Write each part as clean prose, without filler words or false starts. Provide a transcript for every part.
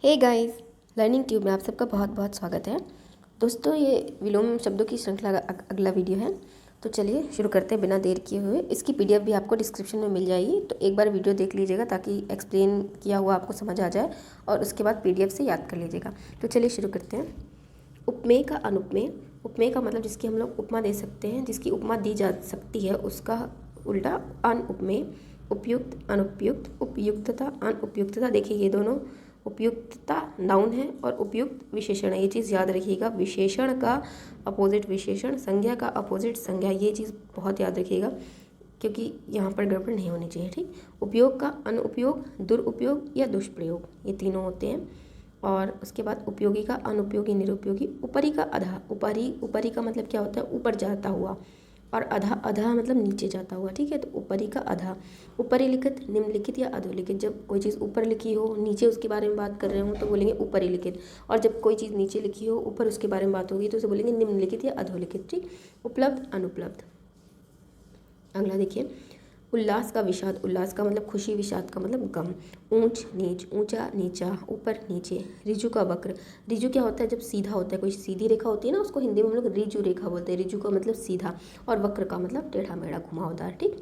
Hey guys, learning tube में आप सबका बहुत बहुत स्वागत है। दोस्तों, ये विलोम शब्दों की श्रृंखला का अगला वीडियो है। तो चलिए शुरू करते हैं बिना देर किए हुए। इसकी पीडीएफ भी आपको डिस्क्रिप्शन में मिल जाएगी, तो एक बार वीडियो देख लीजिएगा ताकि एक्सप्लेन किया हुआ आपको समझ आ जाए और उसके बाद पीडीएफ से याद कर लीजिएगा। तो चलिए शुरू करते हैं। उपमेय का अनुपमेय। उपमेय का मतलब जिसकी हम लोग उपमा दे सकते हैं, जिसकी उपमा दी जा सकती है, उसका उल्टा अनुपमेय। उपयुक्त, अनुपयुक्त, उपयुक्तता, अनुपयुक्तता। देखिए ये दोनों उपयुक्तता नाउन है और उपयुक्त विशेषण है। ये चीज़ याद रखिएगा। विशेषण का अपोजिट विशेषण, संज्ञा का अपोजिट संज्ञा। ये चीज़ बहुत याद रखिएगा क्योंकि यहाँ पर गड़बड़ नहीं होनी चाहिए। ठीक। उपयोग का अनुपयोग, दुरुपयोग या दुष्प्रयोग, ये तीनों होते हैं। और उसके बाद उपयोगी का अनुपयोगी, निरुपयोगी। ऊपरी का अधा। ऊपरी का मतलब क्या होता है? ऊपर जाता हुआ। और अधा, अधा मतलब नीचे जाता हुआ। ठीक है, तो ऊपरी का अधा। ऊपरी लिखित, निम्नलिखित या अधोलिखित। जब कोई चीज़ ऊपर लिखी हो, नीचे उसके बारे में बात कर रहे हो तो बोलेंगे ऊपरी लिखित। और जब कोई चीज़ नीचे लिखी हो, ऊपर उसके बारे में बात होगी तो उसे बोलेंगे निम्नलिखित या अधोलिखित। ठीक। उपलब्ध, अनुपलब्ध। अगला देखिए, उल्लास का विषाद। उल्लास का मतलब खुशी, विषाद का मतलब गम। ऊंच नीच, ऊंचा नीचा, ऊपर नीचे। रिजु का वक्र। रिजु क्या होता है? जब सीधा होता है, कोई सीधी रेखा होती है ना, उसको हिंदी में हम लोग रिजु रेखा बोलते हैं। रिजु का मतलब सीधा और वक्र का मतलब टेढ़ा मेढ़ा, घुमावदार। ठीक।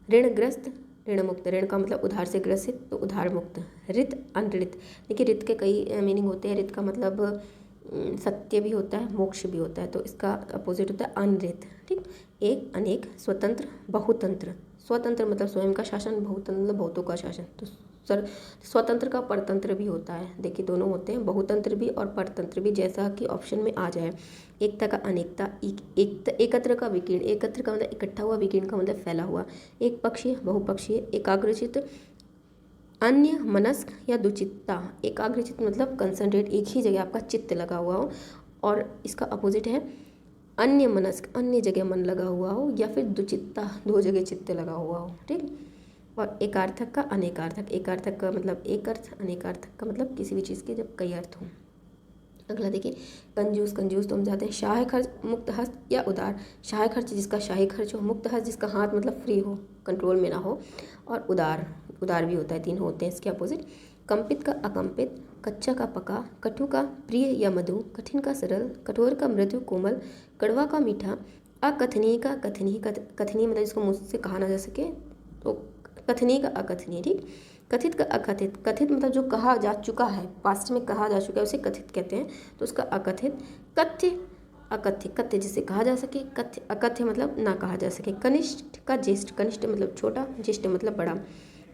ऋणग्रस्त, ऋण मुक्त। ऋण का मतलब उधार से ग्रसित, तो उधार मुक्त। ऋत, अनऋत। देखिए ऋत के कई मीनिंग होते हैं। ऋत का मतलब सत्य भी होता है, मोक्ष भी होता है, तो इसका अपोजिट होता है अनृत। ठीक। एक, अनेक, स्वतंत्र, बहुतंत्र। स्वतंत्र मतलब स्वयं का शासन, बहुतंत्र मतलब बहुतों का शासन। तो स्वतंत्र का परतंत्र भी होता है। देखिए दोनों होते हैं, बहुतंत्र भी और परतंत्र भी, जैसा कि ऑप्शन में आ जाए। एकता का अनेकता, एकत्र का विकीर्ण। एकत्र का मतलब इकट्ठा हुआ, विकीर्ण का मतलब फैला हुआ। एक पक्षीय, बहुपक्षीय। एकाग्रचित, अन्य मनस्क या दुचित्ता। एकाग्रचित मतलब कंसंट्रेट, एक ही जगह आपका चित्त लगा हुआ हो। और इसका अपोजिट है अन्य मनस्क, अन्य जगह मन लगा हुआ हो, या फिर दुचित्ता, दो जगह चित्त लगा हुआ हो। ठीक। और एकार्थक का अनेकार्थक। एकार्थक का मतलब एक अर्थ, अनेकार्थक का मतलब किसी भी चीज़ के जब कई अर्थ हों। अगला देखिए, कंजूस। कंजूस तो हम जाते हैं शाह खर्च, मुक्त हस्त या उदार। शाह खर्च जिसका शाही खर्च हो, मुक्त हस्त जिसका हाथ मतलब फ्री हो, कंट्रोल में ना हो, और उदार, उदार भी होता है। तीन होते हैं इसके अपोजिट। कंपित का अकंपित, कच्चा का पका, कटु का प्रिय या मधु, कठिन का सरल, कठोर का मृदु कोमल, कड़वा का मीठा, अकथनीय का कथनीय। कथनीय मतलब जिसको मुँह से कहा ना जा सके, तो कथनीय का अकथनीय। ठीक। कथित का अकथित। कथित मतलब जो कहा जा चुका है, पास्ट में कहा जा चुका है, उसे कथित कहते हैं, तो उसका अकथित। कथ्य, अकथ्य। कथ्य जिसे कहा जा सके, कथ्य। अकथ्य मतलब ना कहा जा सके। कनिष्ठ का ज्येष्ठ। कनिष्ठ मतलब छोटा, ज्येष्ठ मतलब बड़ा।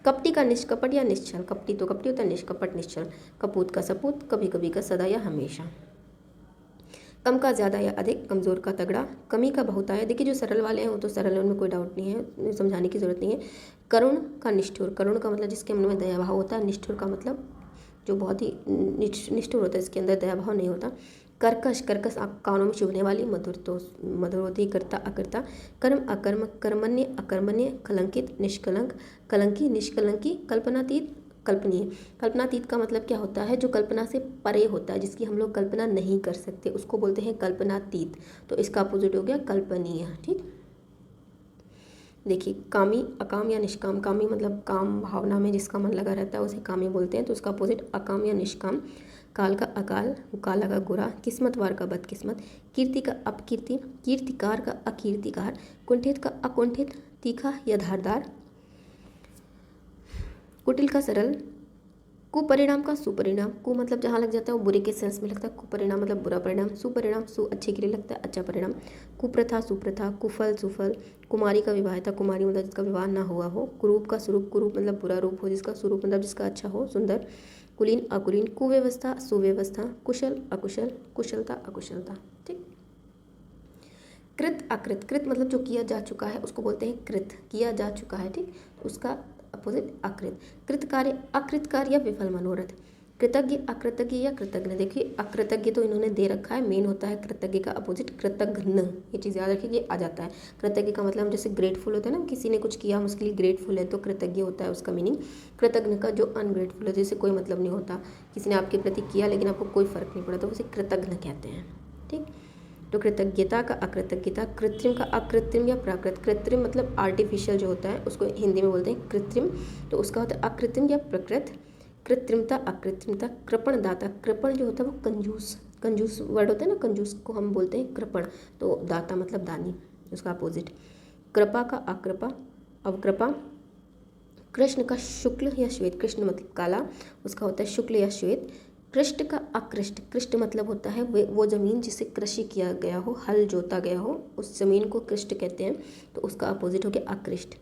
कपटी का निष्कपट या निश्चल। कपटी तो कपटी होता है, निष्कपट निश्चल। कपूत का सपूत, कभी कभी का सदा या हमेशा। कम का ज़्यादा या अधिक, कमज़ोर का तगड़ा। कमी का बहुतायत। देखिए जो सरल वाले हैं वो तो सरल है, उनमें कोई डाउट नहीं है, समझाने की ज़रूरत नहीं है। करुण का निष्ठुर। करुण का मतलब जिसके मन में दया भाव होता है। निष्ठुर का मतलब जो बहुत ही निष्ठुर होता है, इसके अंदर दया भाव नहीं होता। कर्कश, कर्कश कानों में चुभने वाली। मधुर तो मधुर होती, करता अकर्ता। कर्म अकर्म, कर्मण्य अकर्मण्य। कलंकित, निष्कलंक, कलंकी, निष्कलंकी। कल्पनातीत, कल्पनीय। कल्पनातीत का मतलब क्या होता है? जो कल्पना से परे होता है, जिसकी हम लोग कल्पना नहीं कर सकते, उसको बोलते हैं कल्पनातीत। तो इसका अपोजिट हो गया कल्पनीय। ठीक। देखिए, कामी, अकाम या निष्काम। कामी मतलब काम भावना में जिसका मन लगा रहता है उसे कामी बोलते हैं, तो उसका अपोजिट अकाम या निष्काम। काल का अकाल, काला का गोरा। किस्मतवार का बदकिस्मत। कीर्ति का अपकीर्ति, कीर्तिकार का अकीर्तिकार। कुंठित का अकुंठित, तीखा या धारदार। कुटिल का सरल। कुपरिणाम का सुपरिणाम। कु मतलब जहाँ लग जाता है वो बुरे के सेंस में लगता है, कुपरिणाम मतलब बुरा परिणाम। सुपरिणाम, सु अच्छे के लिए लगता है, अच्छा परिणाम। कुप्रथा, सुप्रथा। कुफल, सुफल। कुमारी का विवाहिता। कुमारी मतलब जिसका विवाह ना हुआ हो। कुरूप का स्वरूप। कुरूप मतलब बुरा रूप हो जिसका, स्वरूप मतलब जिसका अच्छा हो, सुंदर। कुलीन, अकुलीन। कुव्यवस्था, सुव्यवस्था। कुशल, अकुशल। कुशलता, अकुशलता। ठीक। कृत, अकृत। कृत मतलब जो किया जा चुका है उसको बोलते हैं कृत, किया जा चुका है। ठीक। उसका अपोजिट अकृत। कृत कार्य, अकृत कार्य या विफल मनोरथ। कृतज्ञ, अकृतज्ञ या कृतज्ञ। देखिए अकृतज्ञ तो इन्होंने दे रखा है, मेन होता है कृतज्ञ का अपोजिट कृतघ्न। ये चीज़ याद रखिए, ये आ जाता है। कृतज्ञ का मतलब जैसे ग्रेटफुल होता है ना, किसी ने कुछ किया हम उसके लिए ग्रेटफुल है, तो कृतज्ञ होता है उसका मीनिंग। कृतज्ञ का जो अनग्रेटफुल है, जैसे कोई मतलब नहीं होता, किसी ने आपके प्रति किया लेकिन आपको कोई फर्क नहीं पड़ा, तो उसे कृतज्ञ कहते हैं। ठीक। तो कृतज्ञता का अकृतज्ञता। कृत्रिम का अकृत्रिम या प्राकृत। कृत्रिम मतलब आर्टिफिशियल जो होता है उसको हिंदी में बोलते हैं कृत्रिम, तो उसका होता है अकृत्रिम या प्रकृत। कृत्रिमता अकृत्रिमता, कृपण दाता, कृपण जो होता है वो कंजूस, कंजूस वर्ड होता है ना, कंजूस को हम बोलते हैं कृपण, तो दाता मतलब दानी, उसका अपोजिट। कृपा का अकृपा, अवकृपा। कृष्ण का शुक्ल या श्वेत, कृष्ण मतलब काला, उसका होता है शुक्ल या श्वेत। कृष्ट का अकृष्ट, कृष्ट मतलब होता है वो ज़मीन जिसे कृषि किया गया हो, हल जोता गया हो, उस ज़मीन को कृष्ट कहते हैं, तो उसका अपोजिट हो गया अकृष्ट।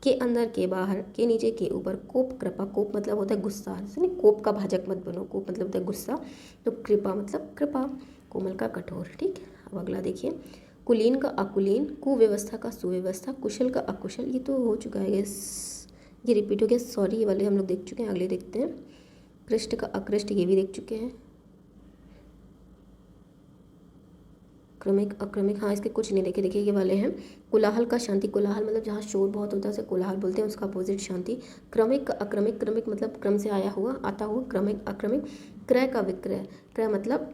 के अंदर के बाहर, के नीचे के ऊपर। कोप कृपा, कोप मतलब होता है गुस्सा, जैसे नहीं कोप का भाजक मत बनो, कोप मतलब होता है गुस्सा, तो कृपा मतलब कृपा। कोमल का कठोर, ठीक। अब अगला देखिए, कुलीन का अकुलीन, कुव्यवस्था का सुव्यवस्था, कुशल का अकुशल, ये तो हो चुका है, ये रिपीट हो गया, सॉरी, ये वाले हम लोग देख चुके हैं, अगले देखते हैं। कृष्ट का अकृष्ट, ये भी देख चुके हैं। क्रमिक अक्रमिक, हाँ इसके कुछ नहीं देखे, देखिए ये वाले हैं। कोलाहल का शांति, कोलाहल मतलब जहाँ शोर बहुत होता है उसे कोलाहल बोलते हैं, उसका अपोजिट शांति। क्रमिक का अक्रमिक, क्रमिक मतलब क्रम से आया हुआ, आता हुआ, क्रमिक अक्रमिक। क्रय का विक्रय, क्रय मतलब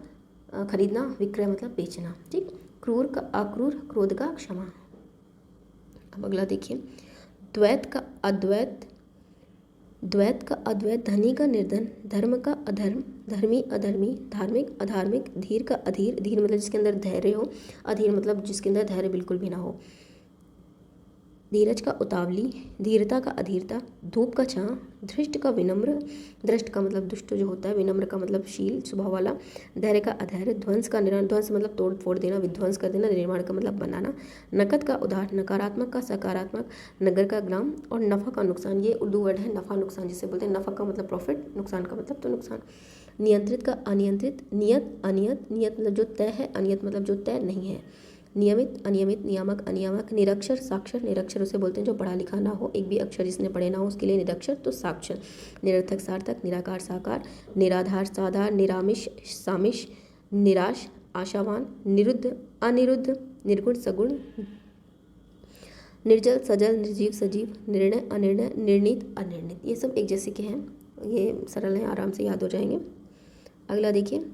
खरीदना, विक्रय मतलब बेचना, ठीक। क्रूर का अक्रूर, क्रोध का क्षमा। अब अगला देखिए, द्वैत का अद्वैत, द्वैत का अद्वैत, धनी का निर्धन, धर्म का अधर्म, धर्मी अधर्मी, धार्मिक अधार्मिक, धीर का अधीर, धीर मतलब जिसके अंदर धैर्य हो, अधीर मतलब जिसके अंदर धैर्य बिल्कुल भी ना हो। धीरज का उतावली, धीरता का अधीरता, धूप का छां, धृष्ट का विनम्र, दृष्ट का मतलब दुष्ट जो होता है, विनम्र का मतलब शील स्वभाव वाला, धैर्य का अधैर्य, ध्वंस का निर्माण, ध्वंस मतलब तोड़ फोड़ देना, विध्वंस कर देना, निर्माण का मतलब बनाना, नकद का उधार, नकारात्मक का सकारात्मक, नगर का ग्राम, और नफ़ा का नुकसान, ये उर्दू वर्ड है नफ़ा नुकसान जिसे बोलते हैं, नफ़ा का मतलब प्रॉफिट, नुकसान का मतलब तो नुकसान। नियंत्रित का अनियंत्रित, नियत अनियत, नियत मतलब जो तय है, अनियत मतलब जो तय नहीं है, नियमित अनियमित, नियामक अनियामक, निरक्षर साक्षर, निरक्षर उसे बोलते हैं जो पढ़ा लिखा ना हो, एक भी अक्षर जिसने पढ़े ना हो उसके लिए निरक्षर, तो साक्षर। निरर्थक सार्थक, निराकार साकार, निराधार साधार, निरामिष सामिष, निराश आशावान, निरुद्ध अनिरुद्ध, निर्गुण सगुण, निर्जल सजल, निर्जीव सजीव, निर्णय अनिर्णय, निर्णीत अनिर्णित, ये सब एक जैसे के हैं, ये सरल हैं, आराम से याद हो जाएंगे। अगला देखिए,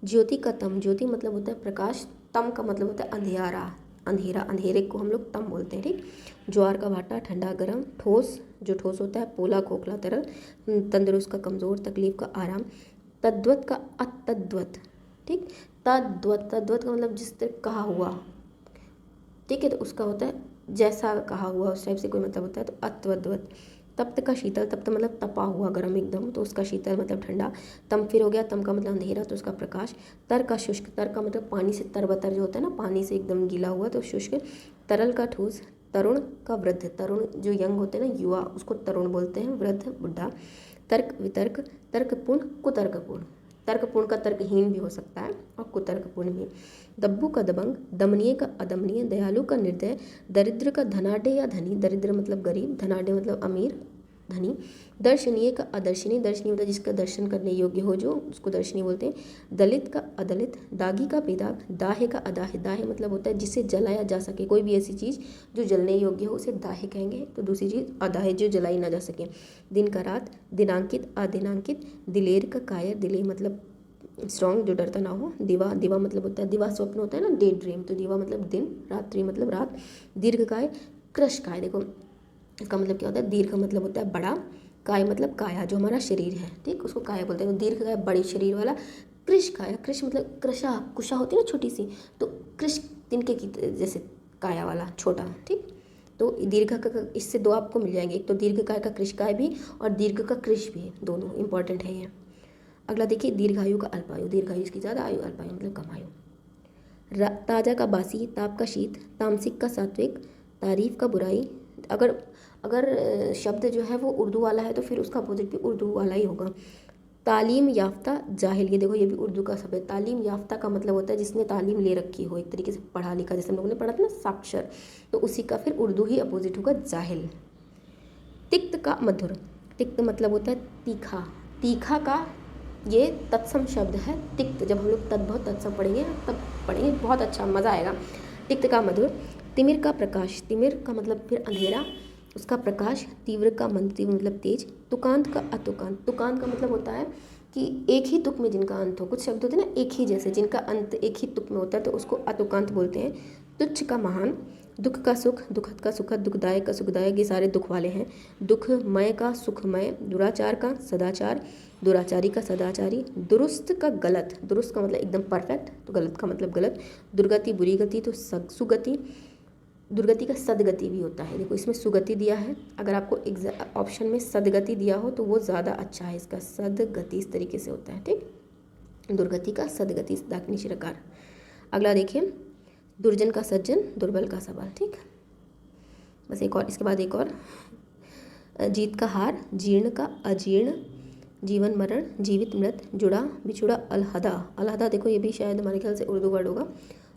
ज्योति का तम, ज्योति मतलब होता है प्रकाश, तम का मतलब होता है अंधियारा, अंधेरा, अंधेरे को हम लोग तम बोलते हैं, ठीक। ज्वार का भाटा, ठंडा गर्म, ठोस जो ठोस होता है, पोला खोखला तरल, तंदुरुस्त का कमज़ोर, तकलीफ का आराम, तद्वत का अतद्वत, ठीक। तद्वत, तद्वत का मतलब जिस तरह कहा हुआ, ठीक है, तो उसका होता है जैसा कहा हुआ, उस टाइप से कोई मतलब होता है, तो अत्वद्वत। तप्त का शीतल, तप्त मतलब तपा हुआ गर्म एकदम, तो उसका शीतल मतलब ठंडा। तम फिर हो गया, तम का मतलब अंधेरा, तो उसका प्रकाश। तर का शुष्क, तर का मतलब पानी से तरबतर जो होता है ना, पानी से एकदम गीला हुआ, तो शुष्क। तरल का ठोस, तरुण का वृद्ध, तरुण जो यंग होते हैं ना, युवा, उसको तरुण बोलते हैं, वृद्ध बुढ़ा। तर्क वितर्क, तर्कपूर्ण कुतर्कपूर्ण, तर्कपूर्ण का तर्कहीन भी हो सकता है और कुतर्कपूर्ण भी। दब्बू का दबंग, दमनीय का अदमनीय, दयालु का निर्दय, दरिद्र का धनाढ़ या धनी, दरिद्र मतलब गरीब, धनाढ़ मतलब अमीर धनी। दर्शनीय का अदर्शनीय, दर्शनीय मतलब जिसका दर्शन करने योग्य हो जो, उसको दर्शनीय बोलते हैं। दलित का अदलित, दागी का बेदाग, दाहे का अदाहे, दाहे मतलब होता है जिसे जलाया जा सके, कोई भी ऐसी चीज़ जो जलने योग्य हो उसे दाहे कहेंगे, तो दूसरी चीज़ अदाहे जो जलाई ना जा सके। दिन का रात, दिनांकित अदिनांकित, दिलेर का कायर, दिलेर मतलब स्ट्रॉन्ग जो डरता ना हो। दिवा, दिवा मतलब होता है, दिवा स्वप्न होता है ना, डे ड्रीम, तो दिवा मतलब दिन, रात्रि मतलब रात। दीर्घकाय, कृश काय, देखो इसका मतलब क्या होता है, दीर्घ मतलब होता है बड़ा, काय मतलब काया जो हमारा शरीर है, ठीक, उसको काया बोलते हैं, दीर्घ काय बड़े शरीर वाला। कृश काया, कृश मतलब कृशा, कुशा होती है ना छोटी सी, तो कृश तिनके की जैसे काया वाला छोटा, ठीक। तो दीर्घ का इससे दो आपको मिल जाएंगे, एक तो दीर्घ काय का कृश काय भी और दीर्घ का कृश भी, दोनों इंपॉर्टेंट है ये। अगला देखिए, दीर्घायु का अल्पायु, दीर्घायु इसकी ज़्यादा, आयु अल्पायु मतलब कम आयु। ताजा का बासी, ताप का शीत, तामसिक का सात्विक, तारीफ का बुराई। अगर अगर शब्द जो है वो उर्दू वाला है तो फिर उसका अपोजिट भी उर्दू वाला ही होगा। तालीम याफ्ता जाहिल, ये देखो ये भी उर्दू का शब्द है। तालीम याफ्ता का मतलब होता है जिसने तालीम ले रखी हो, एक तरीके से पढ़ा लिखा, जैसे हम लोगों ने पढ़ा था ना साक्षर, तो उसी का फिर उर्दू ही अपोजिट होगा जाहिल। तिक्त का मधुर, तिक्त मतलब होता है तीखा, तीखा का ये तत्सम शब्द है तिक्त, जब हम लोग तद्भव तत्सम पढ़ेंगे तब पढ़ेंगे, बहुत अच्छा मज़ा आएगा। तिक्त का मधुर। तिमिर का प्रकाश, तिमिर का मतलब फिर अंधेरा, उसका प्रकाश। तीव्र का मंद, तीव्र मतलब तेज। तुकांत का अतुकांत, तुकांत का मतलब होता है कि एक ही तुक में जिनका अंत हो, कुछ शब्द होते हैं ना एक ही जैसे, जिनका अंत एक ही तुक में होता है तो उसको अतुकांत बोलते हैं। तुच्छ का महान, दुख का सुख, दुखद का सुखद, दुखदायक का सुखदायक, ये सारे दुख वाले हैं। दुखमय का सुखमय, दुराचार का सदाचार, दुराचारी का सदाचारी, दुरुस्त का गलत, दुरुस्त का मतलब एकदम परफेक्ट, तो गलत का मतलब गलत, दुर्गति बुरी गति तो सुगति, दुर्गति का सदगति भी होता है। देखो इसमें सुगति दिया है, अगर आपको ऑप्शन में सदगति दिया हो तो वो ज़्यादा अच्छा है, इसका सदगति इस तरीके से होता है, ठीक। दुर्गति का सदगति, दाक्षिणी रकार। अगला देखिए, दुर्जन का सज्जन, दुर्बल का सबल, ठीक। बस एक और, इसके बाद एक और, जीत का हार, जीर्ण का अजीर्ण, जीवन मरण, जीवित मृत, जुड़ा बिछुड़ा, अलहदा, अलहदा देखो ये भी शायद हमारे ख्याल से उर्दू वर्ड होगा।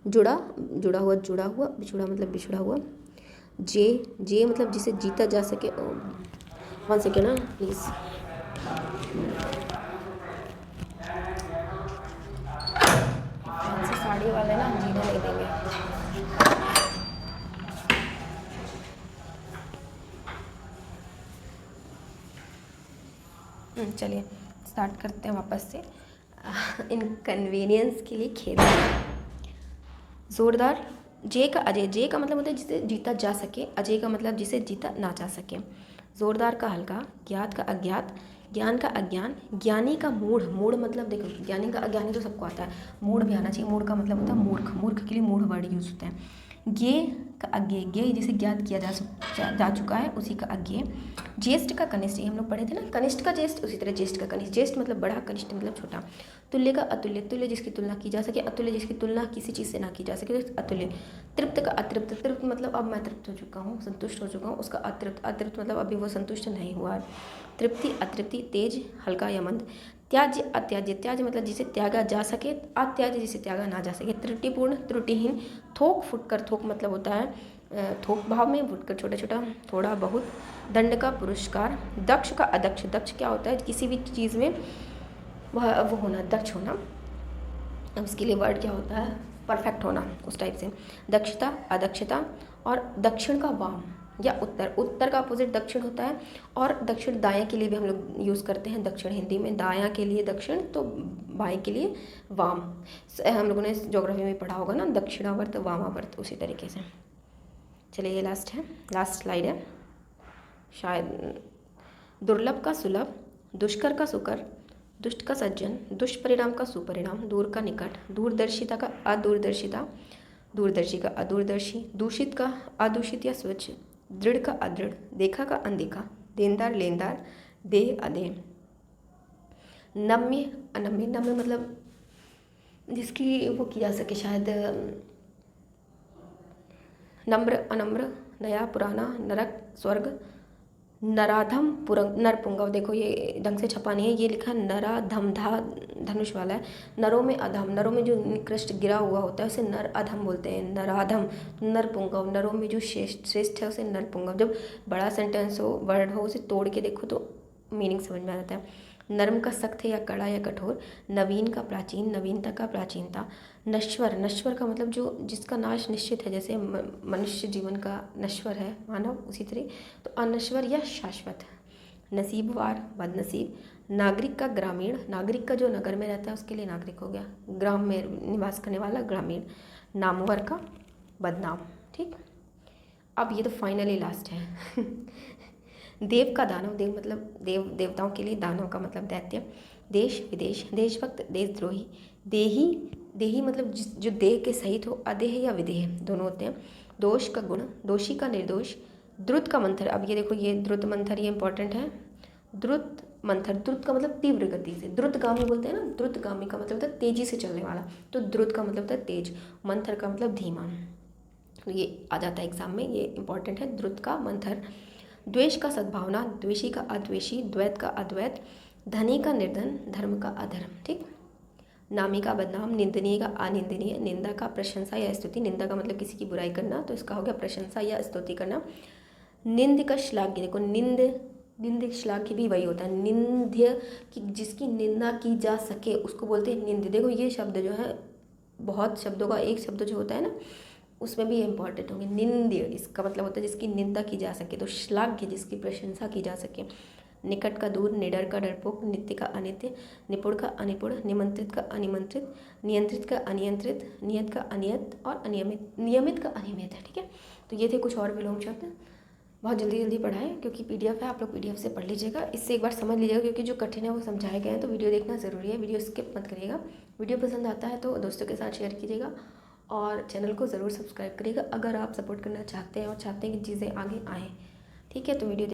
जुड़ा, जुड़ा हुआ, बिछुड़ा मतलब बिछुड़ा हुआ। जे मतलब जिसे जीता जा सके। 1 सेकेंड ना प्लीज़। साड़ी वाले ना जीने नहीं देंगे। चलिए स्टार्ट करते हैं वापस से। इनकन्वीनियंस के लिए खेद। जोरदार, जे का अजय, जे का मतलब होता है जिसे जीता जा सके, अजय का मतलब जिसे जीता ना जा सके। जोरदार का हल्का, ज्ञात का अज्ञात, ज्ञान का अज्ञान, ज्ञानी का मूढ़, मूढ़ मतलब देखो ज्ञानी का अज्ञानी तो सबको आता है, मूढ़ भी आना चाहिए। मूढ़ का मतलब होता है मूर्ख, मूर्ख के लिए मूढ़ वर्ड यूज होता है। ज्ञे का अज्ञे, ज्ञे जिसे ज्ञात किया जा चुका है उसी का अज्ञे। ज्येष्ठ का कनिष्ठ, ये हम लोग पढ़े थे ना, कनिष्ठ का ज्येष्ठ, उसी तरह ज्येष्ठ का कनिष्ठ। ज्येष्ठ मतलब बड़ा, कनिष्ठ मतलब छोटा। तुल्य का अतुल्य, तुल्य जिसकी तुलना की जा सके, अतुल्य जिसकी तुलना किसी चीज़ से ना की जा सके तो अतुल्य। तृप्त का अतृप्त, तृप्त मतलब अब मैं तृप्त हो चुका हूँ, संतुष्ट हो चुका हूँ, उसका अतृप्त, अतृप्त मतलब अभी वो संतुष्ट नहीं हुआ। तृप्ति अतृप्ति, तेज हल्का या मंद। त्याज्य अत्याज्य, त्याज्य मतलब जिसे त्यागा जा सके, अत्याज्य जिसे त्यागा ना जा सके। त्रुटिपूर्ण त्रुटिहीन, थोक फुटकर, थोक मतलब होता है थोक भाव में, फुटकर छोटा छोटा, थोड़ा बहुत। दंड का पुरस्कार, दक्ष का अदक्ष, दक्ष क्या होता है किसी भी चीज़ में वह वो होना, दक्ष होना। अब इसके लिए वर्ड क्या होता है, परफेक्ट होना, उस टाइप से। दक्षता अदक्षता, और दक्षिण का वाम या उत्तर, उत्तर का अपोजिट दक्षिण होता है। और दक्षिण दाएं के लिए भी हम लोग यूज़ करते हैं, दक्षिण हिंदी में दायां के लिए दक्षिण तो बाएं के लिए वाम। हम लोगों ने ज्योग्राफी में पढ़ा होगा ना, दक्षिणावर्त वामावर्त, उसी तरीके से। चलिए ये लास्ट है, लास्ट स्लाइड है शायद। दुर्लभ का सुलभ, दुष्कर का सुकर, दुष्ट का सज्जन, दुष्परिणाम का सुपरिणाम, दूर का निकट, दूरदर्शिता का अदूरदर्शिता, दूरदर्शी का अदूरदर्शी, दूषित का अदूषित या स्वच्छ, दृढ़ का अदृढ़, देखा का अनदेखा, देनदार लेनदार, देह अदेह। नम्य अनम्य, नम्य मतलब जिसकी वो की जा सके शायद, नम्र अनम्र, नया पुराना, नरक स्वर्ग, नराधम पुरंग, नरपुंगव, देखो ये ढंग से छपा नहीं है, ये लिखा नराधम, धा धनुष वाला है। नरों में अधम, नरों में जो निकृष्ट गिरा हुआ होता है उसे नर अधम बोलते हैं, नराधम। नरपुंगव, नरों में जो श्रेष्ठ है उसे नरपुंगव। जब बड़ा सेंटेंस हो, वर्ड हो, उसे तोड़ के देखो तो मीनिंग समझ में आता है। नर्म का सख्त है या कड़ा या कठोर, नवीन का प्राचीन, नवीनता का प्राचीनता। नश्वर, नश्वर का मतलब जो जिसका नाश निश्चित है, जैसे मनुष्य जीवन का नश्वर है मानव, उसी तरह तो अनश्वर या शाश्वत। नसीबवार बदनसीब, नागरिक का ग्रामीण, नागरिक का जो नगर में रहता है उसके लिए नागरिक हो गया, ग्राम में निवास करने वाला ग्रामीण। नामवर का बदनाम, ठीक। अब ये तो फाइनली लास्ट है। देव का दानव, देव मतलब देव, देवताओं के लिए, दानव का मतलब दैत्य। देश विदेश, देशभक्त देशद्रोही, देही, देही मतलब जो देह के सहित हो, अदेह या विदेह दोनों होते हैं। दोष का गुण, दोषी का निर्दोष। द्रुत का मंथर, अब ये देखो ये द्रुत मंथर, ये इंपॉर्टेंट है। द्रुत मंथर, द्रुत का मतलब तीव्र गति से, द्रुतगामी बोलते हैं ना, द्रुतगामी का मतलब होता है तेजी से चलने वाला, तो द्रुत का मतलब होता है तेज, मंथर का मतलब धीमा। तो ये आ जाता है एग्जाम में, ये इंपॉर्टेंट है, द्रुत का मंथर। द्वेष का सद्भावना, द्वेषी का अद्वेषी, द्वैत का अद्वैत, धनी का निर्धन, धर्म का अधर्म, ठीक। नामी का बदनाम, निंदनीय का अनिंदनीय, निंदा का प्रशंसा या स्तुति, निंदा का मतलब किसी की बुराई करना, तो इसका हो गया प्रशंसा या स्तुति करना। निंद का श्लाघ्य, देखो निंद, निंद श्लाघ्य भी वही होता है, निंद्य कि जिसकी निंदा की जा सके उसको बोलते हैं निंद। देखो ये शब्द जो है, बहुत शब्दों का एक शब्द जो होता है ना, उसमें भी इम्पॉर्टेंट होंगे। निंद्य इसका मतलब होता है जिसकी निंदा की जा सके, तो श्लाघ्य जिसकी प्रशंसा की जा सके। निकट का दूर, निडर का डरपोक, नित्य का अनित्य, निपुण का अनिपुण, निमंत्रित का अनिमंत्रित, नियंत्रित का अनियंत्रित, नियत का अनियत और अनियमित, नियमित का अनियमित है, ठीक है। तो ये थे कुछ और विलोम शब्द। बहुत जल्दी जल्दी पढ़ाएं क्योंकि PDF है, आप लोग PDF से पढ़ लीजिएगा, इससे एक बार समझ लीजिएगा क्योंकि जो कठिन है वो समझाए गए हैं। तो वीडियो देखना ज़रूरी है, वीडियो स्किप मत करिएगा। वीडियो पसंद आता है तो दोस्तों के साथ शेयर कीजिएगा और चैनल को ज़रूर सब्सक्राइब करिएगा अगर आप सपोर्ट करना चाहते हैं और चाहते हैं कि चीज़ें आगे आएँ। ठीक है, तो वीडियो